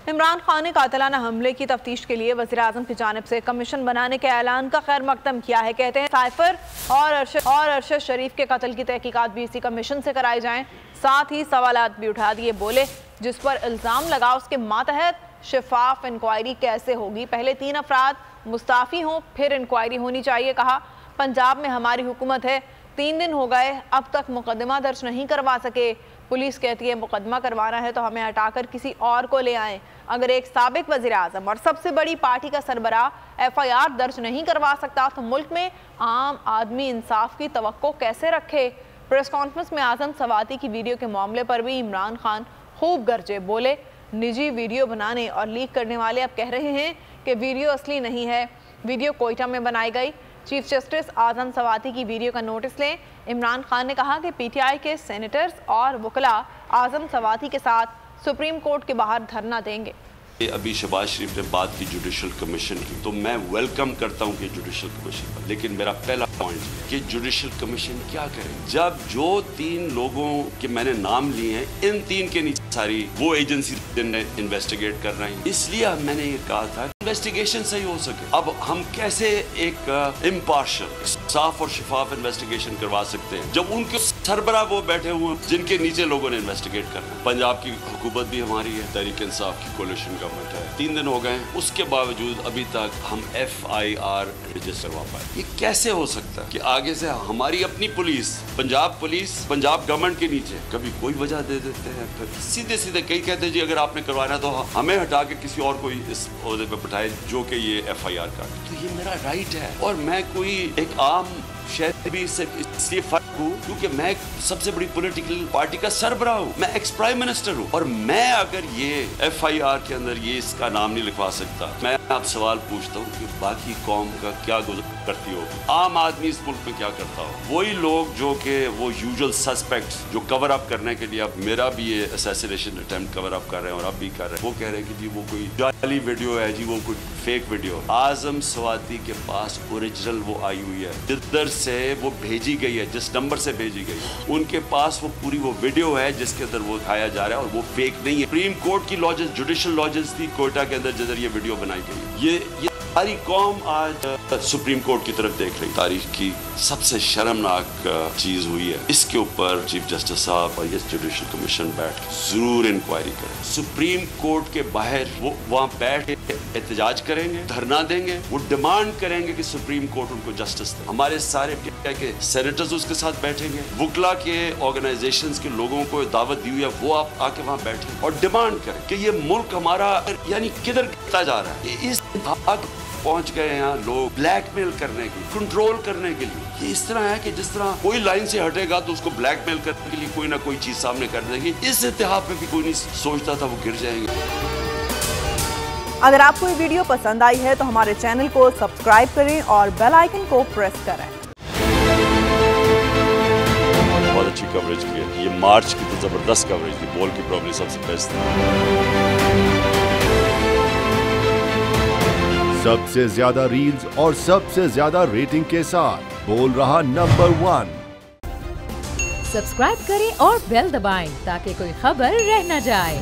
عمران خان نے قاتلانہ حملے کی تفتیش کے لیے وزیراعظم کی جانب سے کمیشن بنانے کے اعلان کا خیر مقدم کیا ہے۔ کہتے ہیں سائفر اور ارشد شریف کے قتل کی تحقیقات بھی اسی کمیشن سے کرائی جائیں۔ ساتھ ہی سوالات بھی اٹھا دیے، بولے جس پر الزام لگا اس کے ماتحت شفاف انکوائری کیسے ہوگی؟ پہلے 3 افراد مستعفی ہوں پھر انکوائری ہونی چاہیے۔ کہا پنجاب میں ہماری حکومت ہے، 3 دن ہو گئے اب تک مقدمہ درج نہیں کروا سکے۔ پولیس کہتی ہے مقدمہ کروانا ہے تو ہمیں ہٹا کر کسی اور کو لے آئیں۔ اگر ایک سابق وزیراعظم اور سب سے بڑی پارٹی کا سربراہ FIR درج نہیں کروا سکتا تو ملک میں عام آدمی انصاف کی توقع کیسے رکھے؟ پریس کانفرنس میں اعظم سواتی کی ویڈیو کے معاملے پر بھی عمران خان خوب گرجے، بولے نجی ویڈیو بنانے اور لیک کرنے والے اب کہہ رہے ہیں کہ ویڈیو اصلی نہیں ہے، ویڈیو کوئٹہ میں بنائی گئی۔ چیف جسٹس اعظم سواتی کی ویڈیو کا نوٹس لیں۔ عمران خان نے کہا کہ PTI کے سینیٹرز اور وکلاء اعظم سواتی کے ساتھ سپریم کورٹ کے باہر دھرنا دیں گے۔ ابھی شہباز شریف نے بات کی جوڈیشل کمیشن کی، تو میں ویلکم کرتا ہوں کہ جوڈیشل کمیشن پر، لیکن میرا پہلا پوائنٹ کہ جوڈیشل کمیشن کیا کرے جب جو 3 لوگوں کے میں نے نام لیے ہیں ان 3 کے نیچے ساری وہ ایجنسی انویسٹیگیٹ کر رہے ہیں۔ اس لیے میں نے یہ کہا تھا انویسٹیگیشن صحیح ہو سکے۔ اب ہم کیسے ایک امپارشل صاف اور شفاف انویسٹیگیشن کروا سکتے ہیں جب ان کے سربراہ وہ بیٹھے ہوئے ہیں جن کے نیچے لوگوں نے انویسٹیگیٹ کرنا ہے؟ پنجاب کی حکومت بھی ہماری ہے، تحریک انصاف کی کولیشن گورنمنٹ ہے، 3 دن ہو گئے ہیں، اس کے باوجود ابھی تک ہم FIR رجسٹر کروا پائے۔ یہ کیسے ہو سکتا ہے کہ آگے سے ہماری اپنی پولیس، پنجاب گورنمنٹ کے نیچے کبھی کوئی وجہ دے دیتے ہیں، پھر سیدھے کئی کہتے ہیں جی اگر آپ نے کروانا تو ہمیں ہٹا کے کسی اور کو اس عہدے پہ بٹھائے جو کہ یہ FIR کا، تو یہ میرا رائٹ ہے اور میں کوئی ایک عام شہری بھی اس لیے فرق ہوں کیونکہ میں سب سے بڑی پولیٹیکل پارٹی کا سربراہ ہوں، میں ایکس پرائم منسٹر ہوں، اور میں اگر یہ FIR کے اندر یہ اس کا نام نہیں لکھوا سکتا، میں آپ سوال پوچھتا ہوں کہ باقی قوم کا کیا گزر کرتی ہوگی؟ عام آدمی اس ملک میں کیا کرتا ہو؟ وہی لوگ جو کہ وہ یوزول سسپیکٹس جو کور اپ کرنے کے لیے، اب میرا بھی یہ اسیسینیشن اٹیمپٹ کور اپ کر رہے ہیں اور اب بھی کر رہے ہیں، وہ کہہ رہے ہیں کہ جی وہ کوئی جعلی ویڈیو ہے، جی وہ کوئی فیک ویڈیو۔ اعظم سواتی کے پاس اوریجنل وہ آئی ہوئی ہے، جدھر سے وہ بھیجی گئی ہے، جس نمبر سے بھیجی گئی ہے، ان کے پاس وہ پوری وہ ویڈیو ہے جس کے اندر وہ دکھایا جا رہا ہے اور وہ فیک نہیں ہے۔ سپریم کورٹ کی لاجز، جوڈیشل لاجز تھی کوئٹہ کے اندر جدھر یہ ویڈیو بنائی گئی۔ یہ ساری قوم آج سپریم کورٹ کی طرف دیکھ رہی۔ تاریخ کی سب سے شرمناک چیز ہوئی ہے، اس کے اوپر چیف جسٹس صاحب اور یہ جوڈیشل کمیشن بیٹھ کے ضرور انکوائری کریں۔ سپریم کورٹ کے باہر وہ وہاں بیٹھ کے احتجاج کریں گے، دھرنا دیں گے، وہ ڈیمانڈ کریں گے کہ سپریم کورٹ ان کو جسٹس دے۔ ہمارے سارے PTI کے سینیٹرز اس کے ساتھ بیٹھیں گے، وکلا کے آرگنائزیشنز کے لوگوں کو دعوت دی ہوئی ہے، وہ آپ آ کے وہاں بیٹھیں اور ڈیمانڈ کریں کہ یہ ملک ہمارا یعنی کدھر گرتا جا رہا ہے۔ اس پہنچ گئے ہیں لوگ بلیک میل کرنے کے لیے، کنٹرول کرنے کے لیے۔ یہ اس طرح ہے کہ جس طرح کوئی لائن سے ہٹے گا تو اس کو بلیک میل کرنے کے لیے کوئی نہ کوئی چیز سامنے کر دیں گے۔ اس اتحاد پہ بھی کوئی نہیں سوچتا تھا وہ گر جائیں گے۔ اگر آپ کو یہ ویڈیو پسند آئی ہے تو ہمارے چینل کو سبسکرائب کریں اور بیل آئیکن کو پریس کریں۔ بہت اچھی کوریج کی ہے، یہ مارچ کی تو زبردست کوریج تھی، بول کی پرابلی سب سے بیسٹ تھی۔ سب سے زیادہ ریلز اور سب سے زیادہ ریٹنگ کے ساتھ بول رہا نمبر 1۔ سبسکرائب کریں اور بیل دبائیں تاکہ کوئی خبر رہ نہ جائے۔